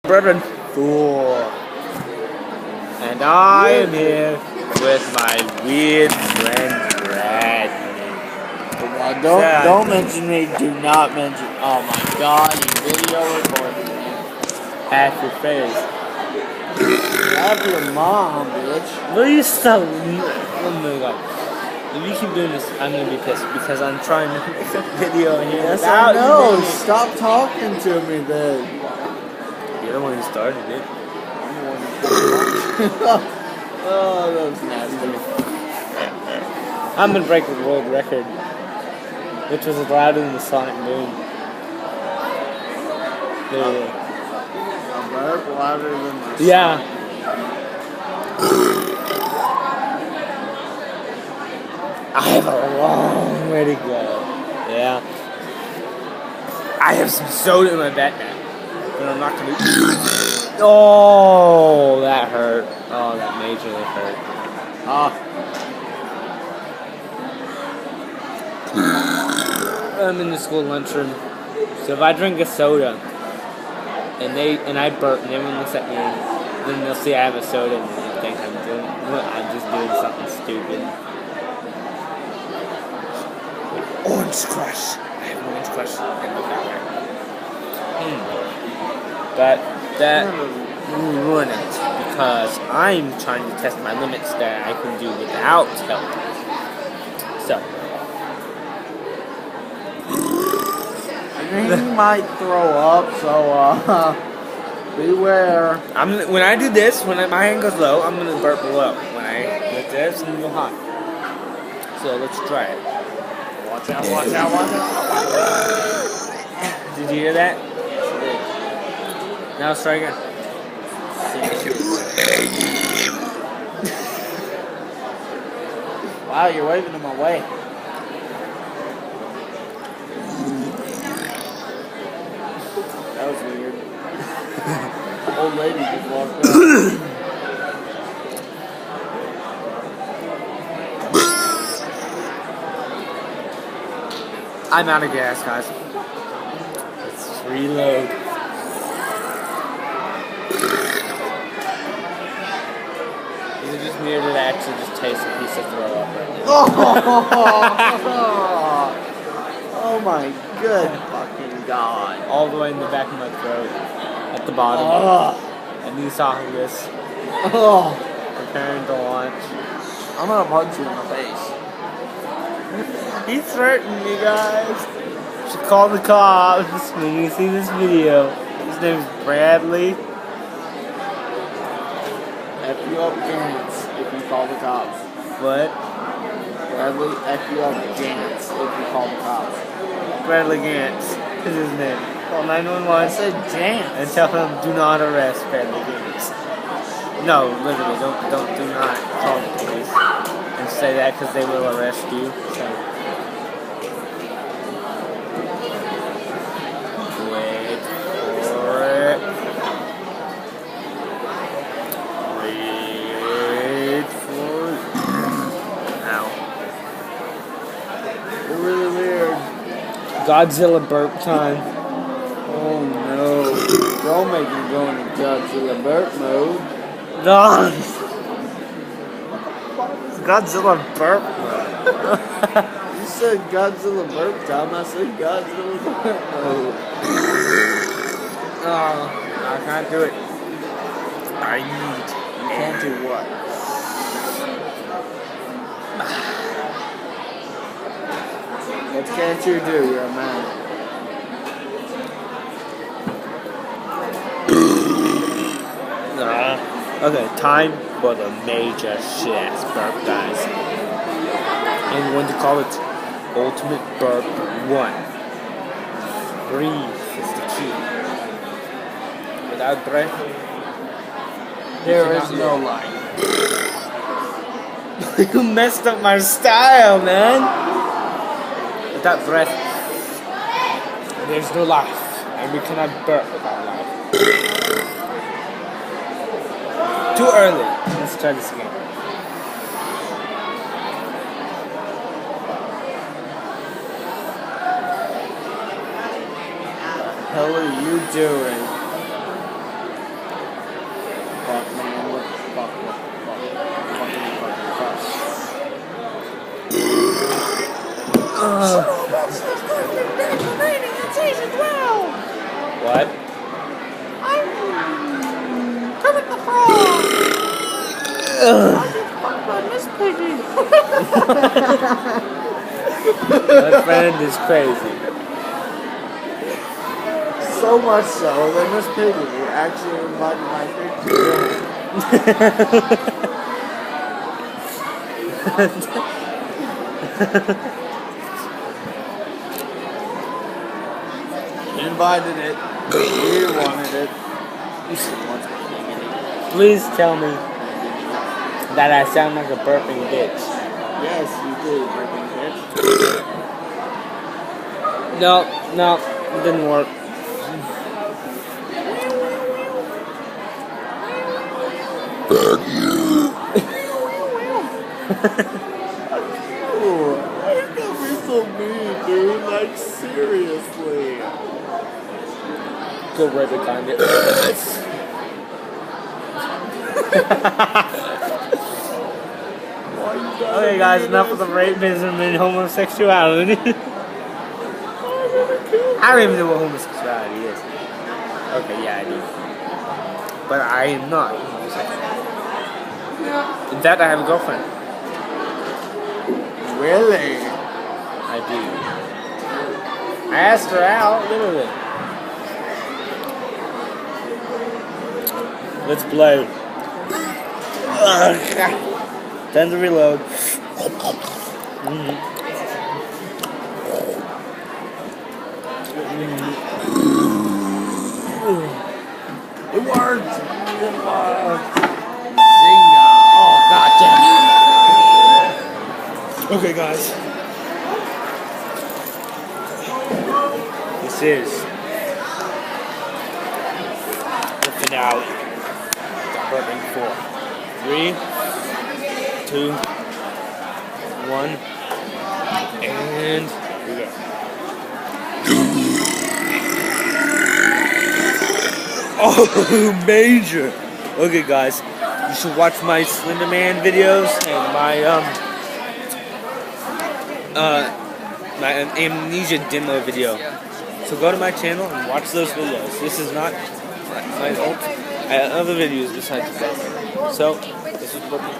Burping 4. And I am here with my weird friend Brad. Don't mention me. Do not mention. Oh my God! You video recording me. Half your face. Have your mom, bitch. Will you stop? Oh my God. If you keep doing this, I'm gonna be pissed because I'm trying to make a video here. Yes, I know. Stop talking to me, then. You're the one who started it. I'm the one who started. Oh, that was nasty. I'm gonna break the world record, which was louder than the sonic boom. A burp louder than the Yeah. I have a long way to go. Yeah. I have some soda in my backpack, but I'm not gonna. Oh, that hurt. Oh, that majorly hurt. I'm in the school lunchroom, so if I drink a soda and I burp and everyone looks at me, then they'll see I have a soda and they'll think I'm just doing something stupid. Orange Crush. I have an Orange Crush in my backpack. But that will ruin it because I'm trying to test my limits that I can do without help. So. He might throw up, so beware. When I do this, when my hand goes low, I'm gonna burp low. When I lift this, I'm gonna go high. So let's try it. Watch out! Watch out! Watch out! Did you hear that? Now let's try again. Wow, you're waving them away. That was weird. Old lady just walked out. I'm out of gas, guys. Let's reload. Is it just weird that I actually just taste a piece of throw up right now? Oh my good fucking God. All the way in the back of my throat. At the bottom. And the esophagus. Preparing to launch. I'm gonna punch you in the face. He's threatening me, guys. You should call the cops when you see this video. His name's Bradley. F you up Gantz if you call the cops. What? Bradley, F you up Gantz if you call the cops. Bradley Gantz is his name. Call 911. I said Gantz. And tell him do not arrest Bradley Gantz. No, literally, do not call the police and say that because they will arrest you. So. Wait for it. Wait for it. Ow. You're really weird. Godzilla burp time. Oh no. Don't make me go into Godzilla burp mode. No. Godzilla burp mode. You said Godzilla burp time, I said Godzilla burp mode. Oh, I can't do it. I need. You can't do what? What can't you do? You're a man. Okay, time for the major shit-ass burp, guys. I'm going to call it Ultimate Burp 1. Breathe is the key. Without breath, There is no life. you messed up my style, man. Without breath, there's no life, and we cannot burp without life. Too early. Let's try this again. hell are you doing? My friend is crazy. So much so that Miss Piggy actually invited my picture. Invited it. He wanted it. Please tell me that I sound like a burping bitch. Yes, you do, burping bitch. No, it didn't work. Ooh, why you gonna be so mean, dude? Like, seriously. Go right behind it. Okay, guys, enough of the rapism and homosexuality. I don't even know what homosexuality is. Okay, yeah, I do. But I am not homosexual. In fact, I have a girlfriend. Really? I do. I asked her out, literally. Let's play. Time to reload. It worked! It worked! Zinga! Oh, god damn it! Okay, guys. This is the finale. Burping 4. 3, 2, 1, and here we go. Oh, major! Okay, guys, you should watch my Slender Man videos and my amnesia demo video. So go to my channel and watch those videos. This is not my old. I have other videos besides this. So this is Burping.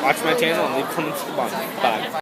Watch my channel and leave comments at the bottom. Bye.